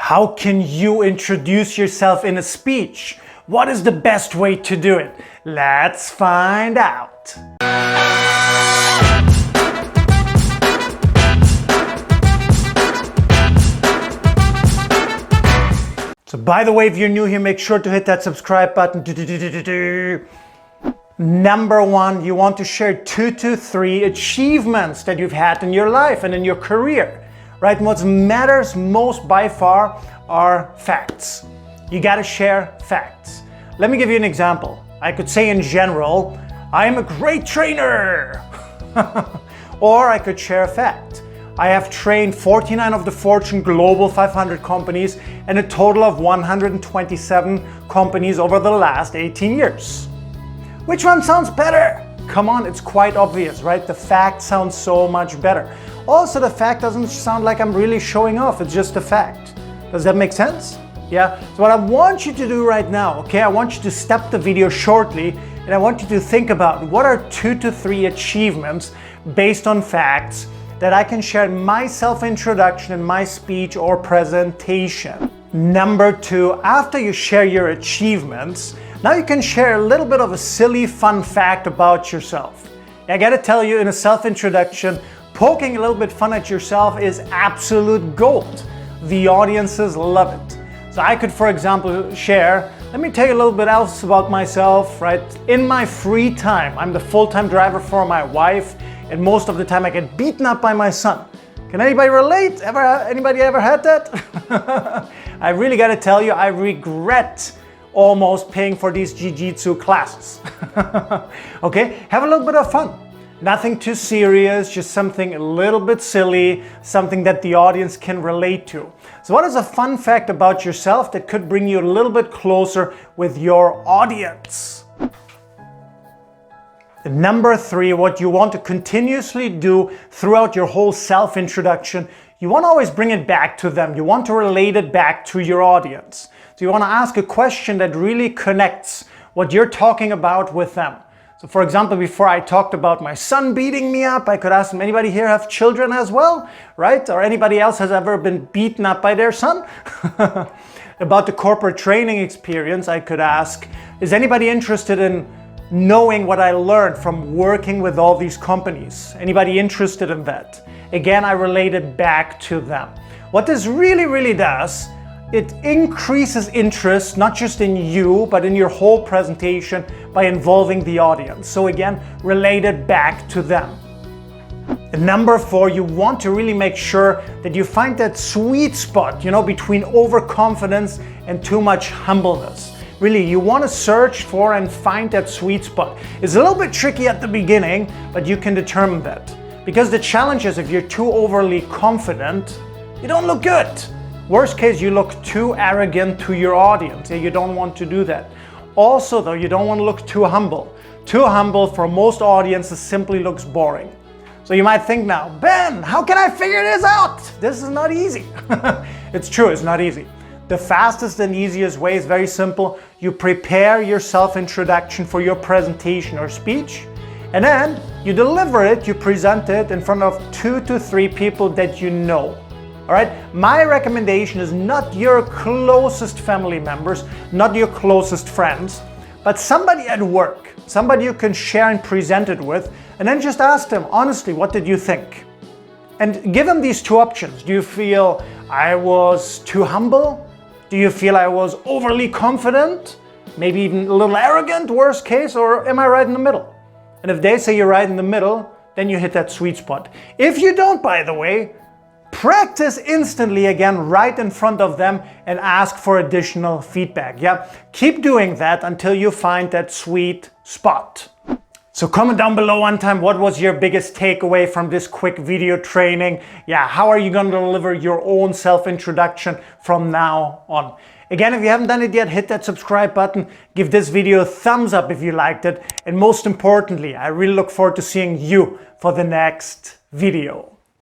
How can you introduce yourself in a speech? What is the best way to do it? Let's find out. So by the way, if you're new here, make sure to hit that subscribe button. Number one, you want to share 2 to 3 achievements that you've had in your life and in your career, right? And what matters most by far are facts. You got to share facts. Let me give you an example. I could say in general, I am a great trainer. Or I could share a fact. I have trained 49 of the Fortune Global 500 companies and a total of 127 companies over the last 18 years. Which one sounds better? Come on, it's quite obvious, right? The fact sounds so much better. Also, the fact doesn't sound like I'm really showing off, it's just a fact. Does that make sense? Yeah? So what I want you to do right now, okay, I want you to stop the video shortly and I want you to think about what are 2 to 3 achievements based on facts that I can share in my self-introduction in my speech or presentation. Number 2, after you share your achievements, now you can share a little bit of a silly, fun fact about yourself. I gotta tell you, in a self-introduction, poking a little bit fun at yourself is absolute gold. The audiences love it. So I could, for example, share, let me tell you a little bit else about myself, right? In my free time, I'm the full-time driver for my wife, and most of the time I get beaten up by my son. Can anybody relate? Anybody ever had that? I really gotta tell you, I regret almost paying for these jiu-jitsu classes. Okay, have a little bit of fun. Nothing too serious, just something a little bit silly, something that the audience can relate to. So what is a fun fact about yourself that could bring you a little bit closer with your audience? And number 3, what you want to continuously do throughout your whole self-introduction, you want to always bring it back to them. You want to relate it back to your audience. So you want to ask a question that really connects what you're talking about with them. So for example, before I talked about my son beating me up, I could ask them, anybody here have children as well, right? Or anybody else has ever been beaten up by their son? About the corporate training experience, I could ask, is anybody interested in knowing what I learned from working with all these companies? Anybody interested in that? Again, I relate it back to them. What this really does, it increases interest, not just in you, but in your whole presentation by involving the audience. So again, relate it back to them. And number 4, you want to really make sure that you find that sweet spot, between overconfidence and too much humbleness. Really, you want to search for and find that sweet spot. It's a little bit tricky at the beginning, but you can determine that. Because the challenge is if you're too overly confident, you don't look good. Worst case, you look too arrogant to your audience. You don't want to do that. Also though, you don't want to look too humble. Too humble for most audiences simply looks boring. So you might think now, Ben, how can I figure this out? This is not easy. It's true, it's not easy. The fastest and easiest way is very simple. You prepare your self-introduction for your presentation or speech, and then you deliver it, you present it in front of 2 to 3 people that you know. All right, my recommendation is not your closest family members, not your closest friends, but somebody at work, somebody you can share and present it with, and then just ask them, honestly, what did you think? And give them these 2 options. Do you feel I was too humble? Do you feel I was overly confident? Maybe even a little arrogant, worst case, or am I right in the middle? And if they say you're right in the middle, then you hit that sweet spot. If you don't, by the way, practice instantly again right in front of them and ask for additional feedback. Yeah, keep doing that until you find that sweet spot. So comment down below one time, what was your biggest takeaway from this quick video training? Yeah, how are you going to deliver your own self-introduction from now on? Again, if you haven't done it yet, hit that subscribe button, give this video a thumbs up if you liked it, and most importantly, I really look forward to seeing you for the next video.